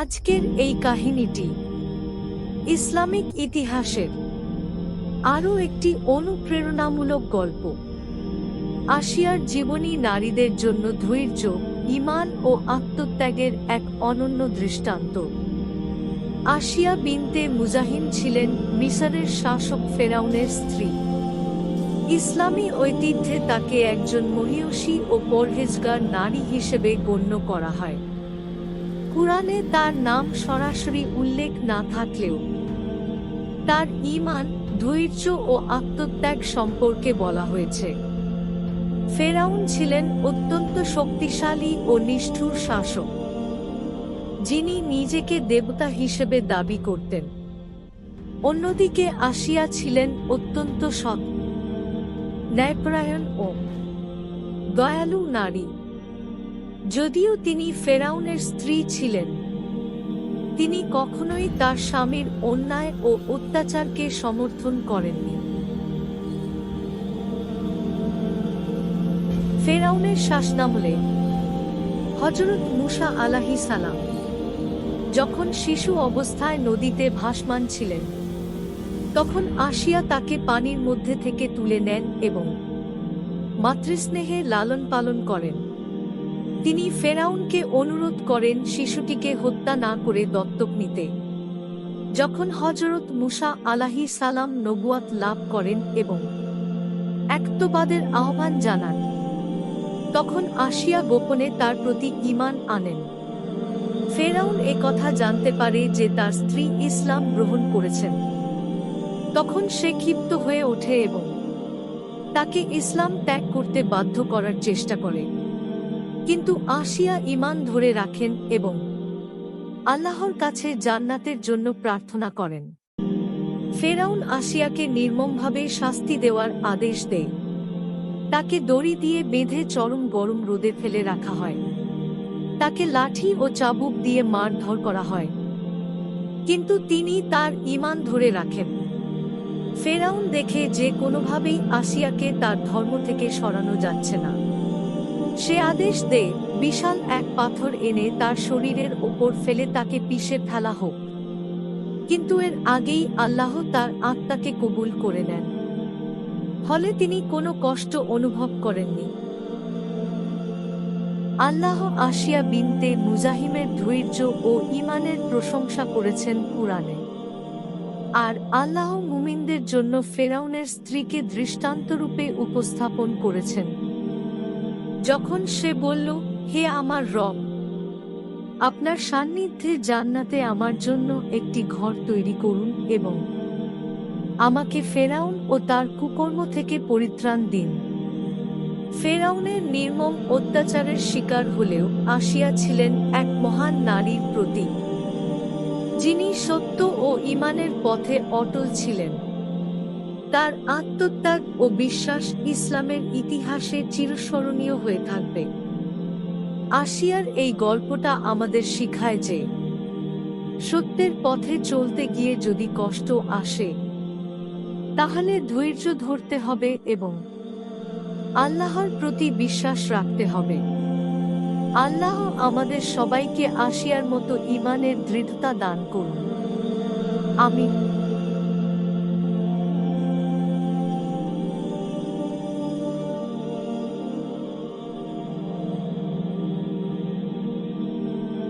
আজকের এই কাহিনীটি ইসলামিক ইতিহাসের আরও একটি অনুপ্রেরণামূলক গল্প। আসিয়ার জীবনী নারীদের জন্য ধৈর্য, ঈমান ও আত্মত্যাগের এক অনন্য দৃষ্টান্ত। আসিয়া বিনতে মুজাহিন ছিলেন মিসরের শাসক ফেরাউনের স্ত্রী। ইসলামী ঐতিহ্যে তাকে একজন মহিয়সী ও পরহেজগার নারী হিসেবে গণ্য করা হয়। কুরআনে তার নাম সরাসরি উল্লেখ না থাকলেও তার ঈমান, ধৈর্য ও আত্মত্যাগ সম্পর্কে বলা হয়েছে। ফেরাউন ছিলেন অত্যন্ত শক্তিশালী ও নিষ্ঠুর শাসক, যিনি নিজেকে দেবতা হিসেবে দাবি করতেন। অন্যদিকে আসিয়া ছিলেন অত্যন্ত সৎ, ন্যায়পরায়ণ ও দয়ালু নারী। যদিও তিনি ফেরাউনের স্ত্রী ছিলেন, তিনি কখনোই তার স্বামীর অন্যায় ও অত্যাচারকে সমর্থন করেননি। ফেরাউনের শাসনামলে হযরত মূসা আলাইহিস সালাম যখন শিশু অবস্থায় নদীতে ভাসমান ছিলেন, তখন আসিয়া তাকে পানির মধ্যে থেকে তুলে নেন এবং মাতৃস্নেহে লালন পালন করেন। তিনি ফেরাউনকে অনুরোধ করেন শিশুটিকে হত্যা না করে দত্তক নিতে। যখন হযরত মূসা আলাইহিস সালাম নবুয়াত লাভ করেন এবং একত্ববাদের আহ্বান জানান, তখন আসিয়া গোপনে তার প্রতি ঈমান আনেন। ফেরাউন কথা জানতে পারে যে তার স্ত্রী ইসলাম গ্রহণ করেছেন। তখন সে ক্ষিপ্ত হয়ে ওঠে এবং তাকে ইসলাম ত্যাগ করতে বাধ্য করার চেষ্টা করে। কিন্তু আসিয়া ঈমান ধরে রাখেন এবং আল্লাহর কাছে জান্নাতের জন্য প্রার্থনা করেন। ফেরাউন আসিয়াকে নির্মমভাবে শাস্তি দেওয়ার আদেশ দেয়। তাকে দড়ি দিয়ে বেঁধে চরম গরম রোদে ফেলে রাখা হয়। তাকে লাঠি ও চাবুক দিয়ে মারধর করা হয়, কিন্তু তিনি তার ঈমান ধরে রাখেন। ফেরাউন দেখে যে কোনোভাবেই আসিয়াকে তার ধর্ম থেকে সরানো যাচ্ছে না। সে আদেশ দেয়, বিশাল এক পাথর এনে তার শরীরের ওপর ফেলে তাকে পিষে ফেলা হোক। কিন্তু এর আগেই আল্লাহ তার আত্মাকে কবুল করে নেন, ফলে তিনি কোনো কষ্ট অনুভব করেননি। আল্লাহ আসিয়া বিনতে মুজাহিমের ধৈর্য ও ঈমানের প্রশংসা করেছেন কুরআনে। আর আল্লাহ মুমিনদের জন্য ফেরাউনের স্ত্রীকে দৃষ্টান্তরূপে উপস্থাপন করেছেন। যখন সে বলল, হে আমার রব, আপনার সান্নিধ্যে জান্নাতে আমার জন্য একটি ঘর তৈরি করুন এবং আমাকে ফেরাউন ও তার কুকর্ম থেকে পরিত্রাণ দিন। ফেরাউনের নির্মম অত্যাচারের শিকার হলেও আসিয়া ছিলেন এক মহান নারীর প্রতীক, যিনি সত্য ও ঈমানের পথে অটল ছিলেন। তার আত্মত্যাগ ও বিশ্বাস ইসলামের ইতিহাসে চিরস্মরণীয় হয়ে থাকবে। আসিয়ার এই গল্পটা আমাদের শিখায় যে সত্যের পথে চলতে গিয়ে যদি কষ্ট আসে, তাহলে ধৈর্য ধরতে হবে এবং আল্লাহর প্রতি বিশ্বাস রাখতে হবে। আল্লাহ আমাদের সবাইকে আসিয়ার মতো ঈমানের দৃঢ়তা দান করুন। আমিন।